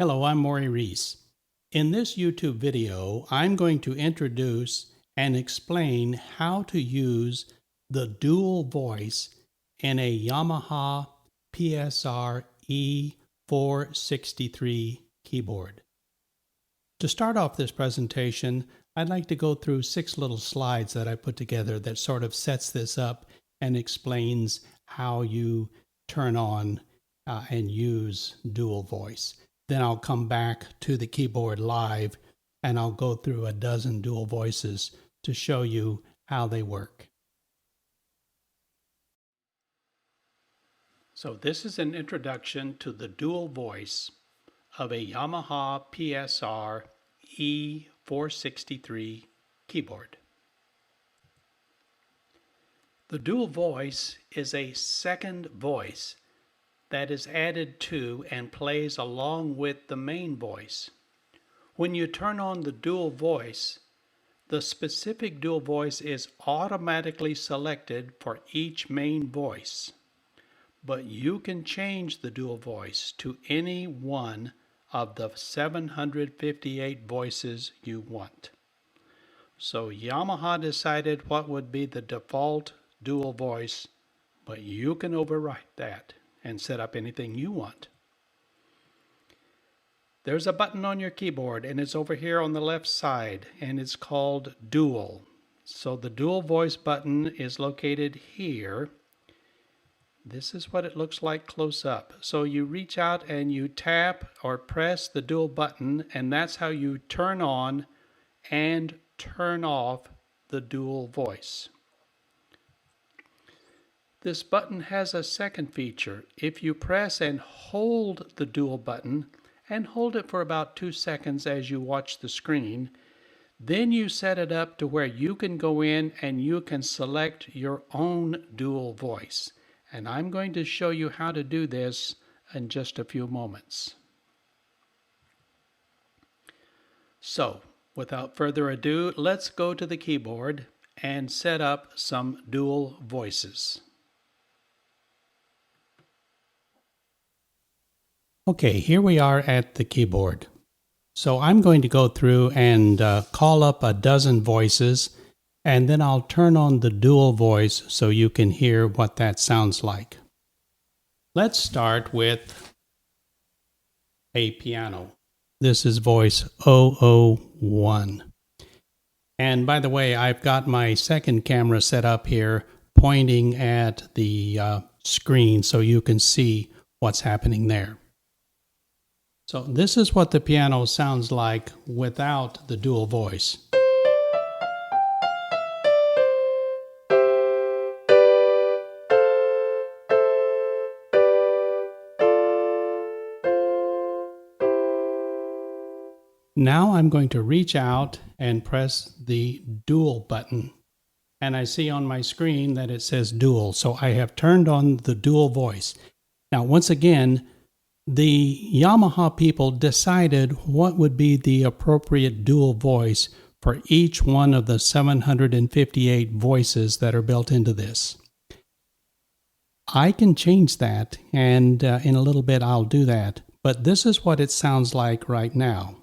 Hello, I'm Maury Reese. In this YouTube video, I'm going to introduce and explain how to use the dual voice in a Yamaha PSR E463 keyboard. To start off this presentation, I'd like to go through 6 little slides that I put together that sort of sets this up and explains how you turn on and use dual voice. Then I'll come back to the keyboard live and I'll go through a dozen dual voices to show you how they work. So this is an introduction to the dual voice of a Yamaha PSR E463 keyboard. The dual voice is a second voice that is added to and plays along with the main voice. When you turn on the dual voice, the specific dual voice is automatically selected for each main voice, but you can change the dual voice to any one of the 758 voices you want. So Yamaha decided what would be the default dual voice, but you can overwrite that and set up anything you want. There's a button on your keyboard and it's over here on the left side and it's called Dual. So the dual voice button is located here. This is what it looks like close up. So you reach out and you tap or press the dual button, and that's how you turn on and turn off the dual voice. This button has a second feature. If you press and hold the dual button, and hold it for about 2 seconds as you watch the screen, then you set it up to where you can go in and you can select your own dual voice. And I'm going to show you how to do this in just a few moments. So, without further ado, let's go to the keyboard and set up some dual voices. Okay, here we are at the keyboard. So I'm going to go through and call up a dozen voices, and then I'll turn on the dual voice so you can hear what that sounds like. Let's start with a piano. This is voice 001. And by the way, I've got my second camera set up here pointing at the screen so you can see what's happening there. So this is what the piano sounds like without the dual voice. Now I'm going to reach out and press the dual button. And I see on my screen that it says dual. So I have turned on the dual voice. Now once again, the Yamaha people decided what would be the appropriate dual voice for each one of the 758 voices that are built into this. I can change that, and in a little bit I'll do that, but this is what it sounds like right now.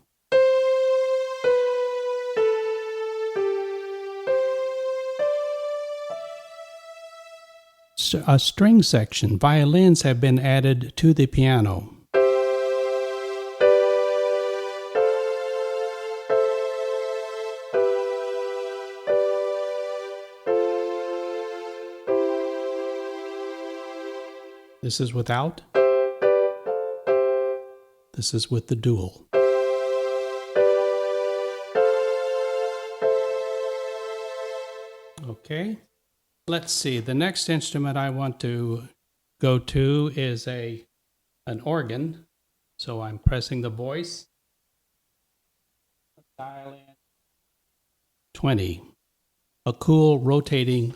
A string section, violins have been added to the piano. This is without. This is with the dual. Okay. Let's see, the next instrument I want to go to is an organ. So I'm pressing the voice. Dial in 20. A cool rotating.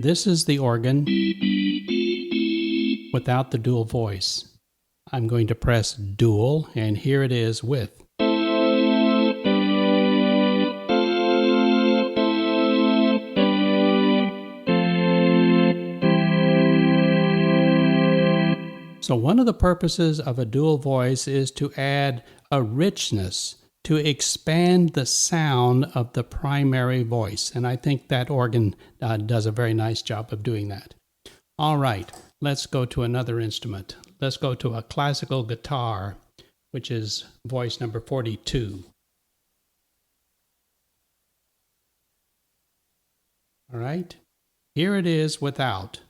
This is the organ without the dual voice. I'm going to press dual, and here it is with. So one of the purposes of a dual voice is to add a richness, to expand the sound of the primary voice. And I think that organ does a very nice job of doing that. All right, let's go to another instrument. Let's go to a classical guitar, which is voice number 42. All right, here it is without.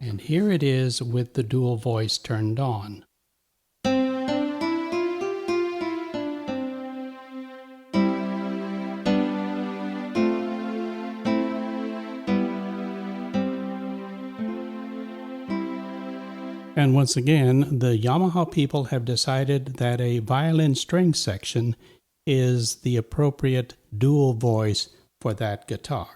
And here it is with the dual voice turned on. And once again, the Yamaha people have decided that a violin string section is the appropriate dual voice for that guitar.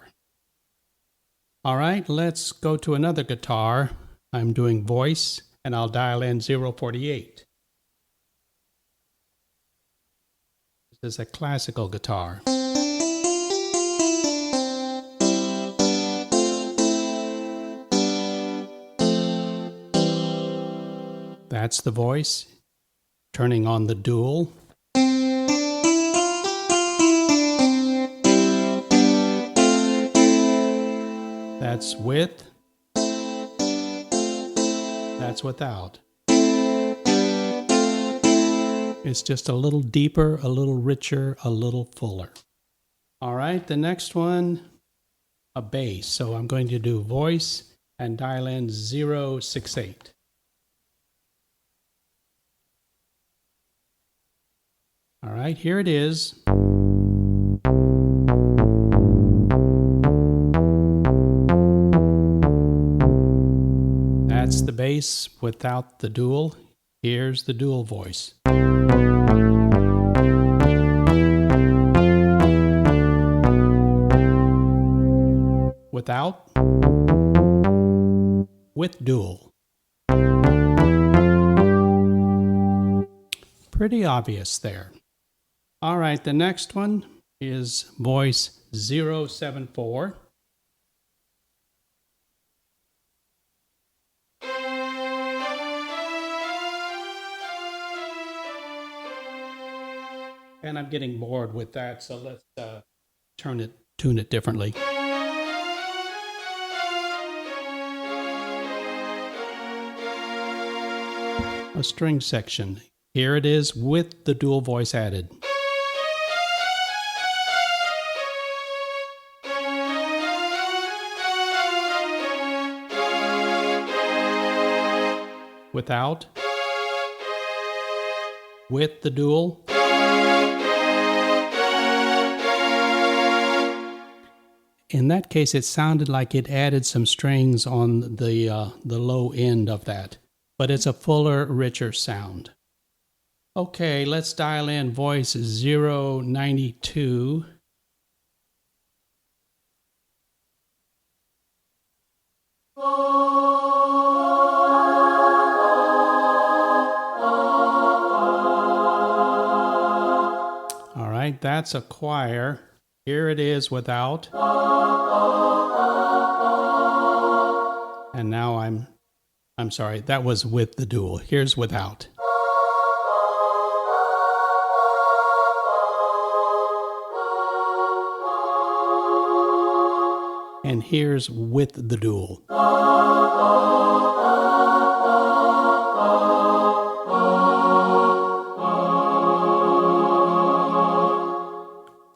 All right, let's go to another guitar. I'm doing voice, and I'll dial in 048. This is a classical guitar. That's the voice, turning on the dual. That's with, that's without. It's just a little deeper, a little richer, a little fuller. All right, the next one, a bass. So I'm going to do voice and dial in 068. All right, here it is. That's the bass without the dual. Here's the dual voice. Without, with dual. Pretty obvious there. All right, the next one is voice 074. And I'm getting bored with that, so let's tune it differently. A string section. Here it is with the dual voice added. Without, with the dual. In that case, it sounded like it added some strings on the low end of that, but it's a fuller, richer sound. Okay, let's dial in voice 092. All right, that's a choir. Here it is without. And now I'm sorry, that was with the dual. Here's without. And here's with the dual.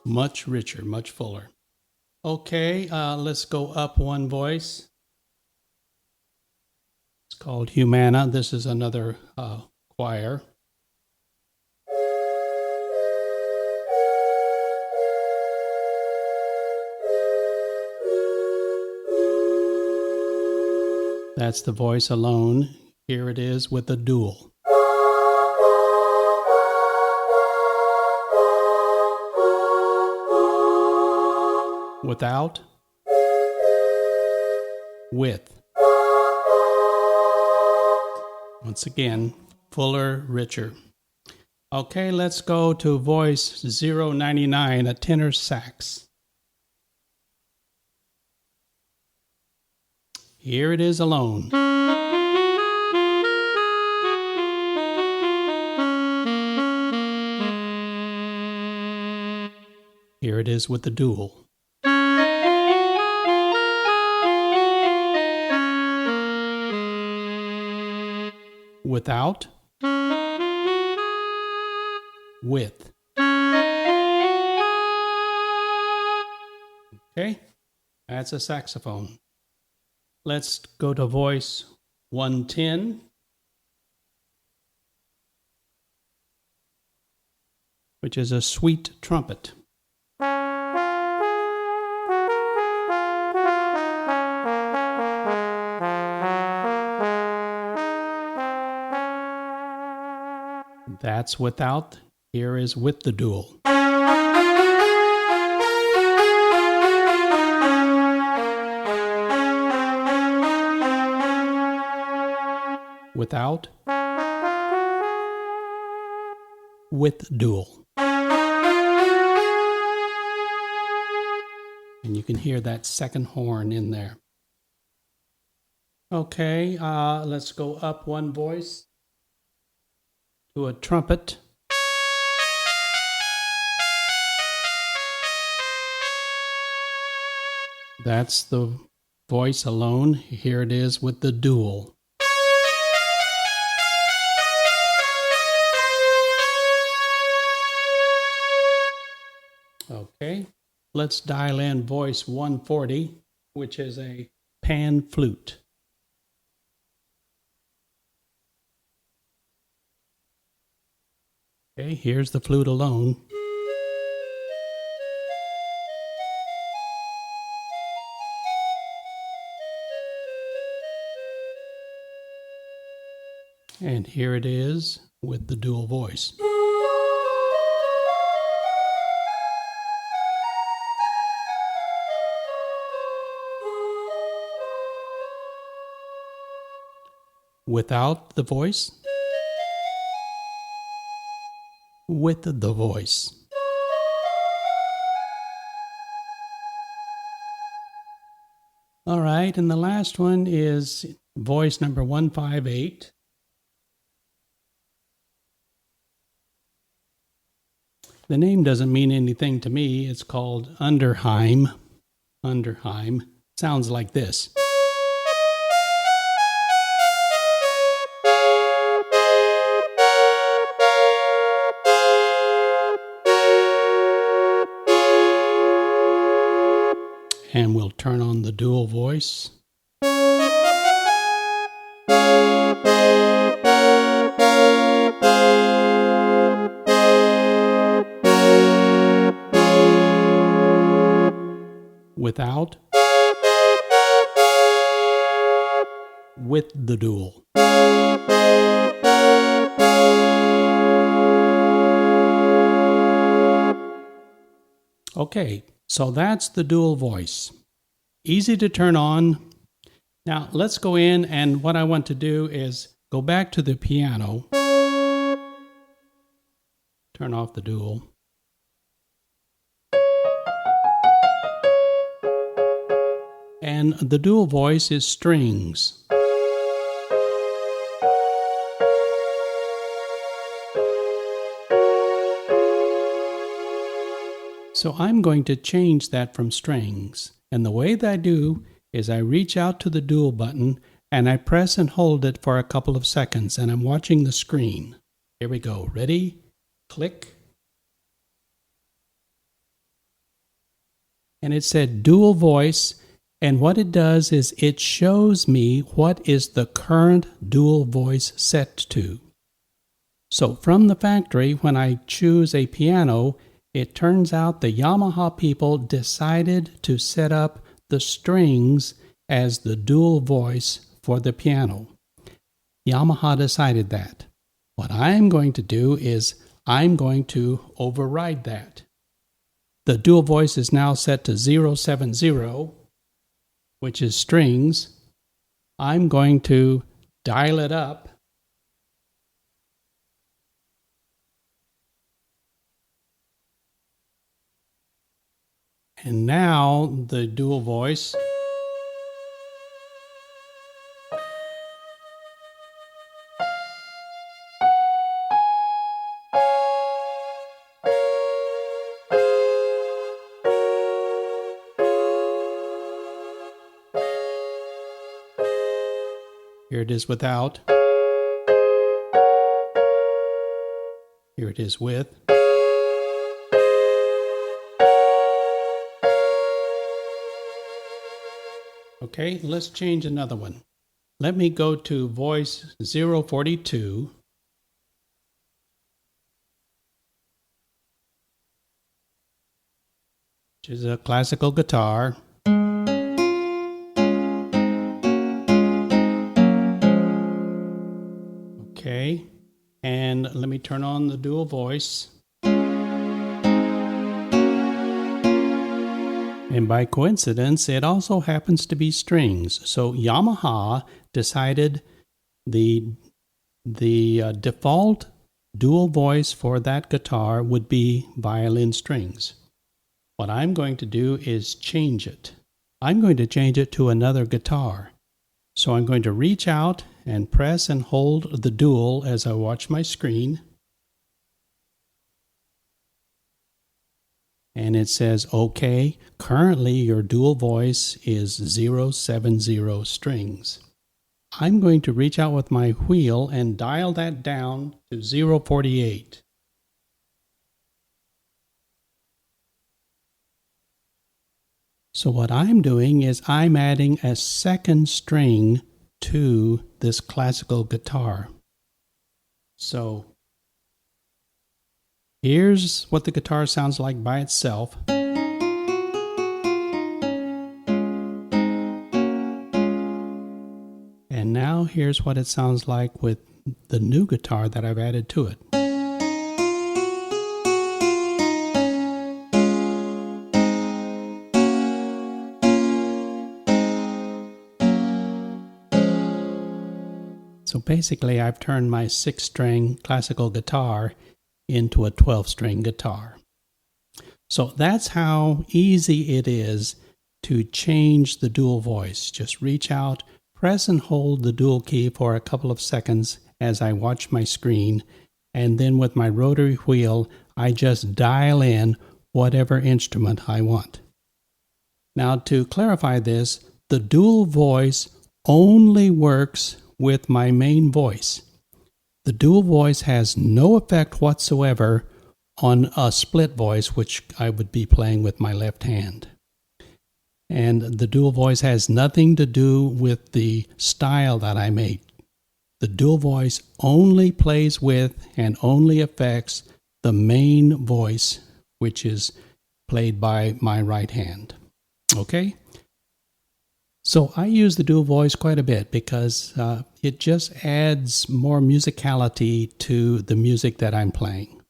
Much richer, much fuller. Okay, let's go up one voice. It's called Humana. This is another choir. That's the voice alone. Here it is with a dual. Without, with. Once again, fuller, richer. Okay, let's go to voice 099, a tenor sax. Here it is alone. Here it is with the dual. Without. With. Okay, that's a saxophone. Let's go to voice 110. Which is a sweet trumpet. That's without. Here is with the dual. Without. With dual. And you can hear that second horn in there. Okay, let's go up one voice to a trumpet. That's the voice alone. Here it is with the dual. Okay, let's dial in voice 140, which is a pan flute. Okay, here's the flute alone. And here it is with the dual voice. Without the voice. With the voice. All right, and the last one is voice number 158. The name doesn't mean anything to me. It's called Underheim. Underheim. Sounds like this. And we'll turn on the dual voice. Without. With the dual. Okay, so that's the dual voice. Easy to turn on. Now let's go in, and what I want to do is go back to the piano. Turn off the dual. And the dual voice is strings. So I'm going to change that from strings. And the way that I do is I reach out to the dual button and I press and hold it for a couple of seconds, and I'm watching the screen. Here we go. Ready? Click. And it said dual voice, and what it does is it shows me what is the current dual voice set to. So from the factory, when I choose a piano, it turns out the Yamaha people decided to set up the strings as the dual voice for the piano. Yamaha decided that. What I'm going to do is I'm going to override that. The dual voice is now set to 070, which is strings. I'm going to dial it up And now the dual voice. Here it is without. Here it is with. Okay, let's change another one. Let me go to voice 042. Which is a classical guitar. Okay, and let me turn on the dual voice. And by coincidence, it also happens to be strings. So Yamaha decided the default dual voice for that guitar would be violin strings. What I'm going to do is change it. I'm going to change it to another guitar. So I'm going to reach out and press and hold the dual as I watch my screen. And it says, okay, currently your dual voice is 070 strings. I'm going to reach out with my wheel and dial that down to 048. So what I'm doing is I'm adding a second string to this classical guitar. So here's what the guitar sounds like by itself. And now here's what it sounds like with the new guitar that I've added to it. So basically I've turned my 6-string classical guitar into a 12-string guitar. So that's how easy it is to change the dual voice. Just reach out, press and hold the dual key for a couple of seconds as I watch my screen, and then with my rotary wheel, I just dial in whatever instrument I want. Now to clarify this, the dual voice only works with my main voice. The dual voice has no effect whatsoever on a split voice, which I would be playing with my left hand. And the dual voice has nothing to do with the style that I make. The dual voice only plays with and only affects the main voice, which is played by my right hand. Okay? So I use the dual voice quite a bit because it just adds more musicality to the music that I'm playing.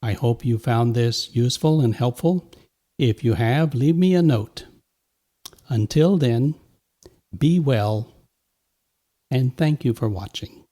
I hope you found this useful and helpful. If you have, leave me a note. Until then, be well, and thank you for watching.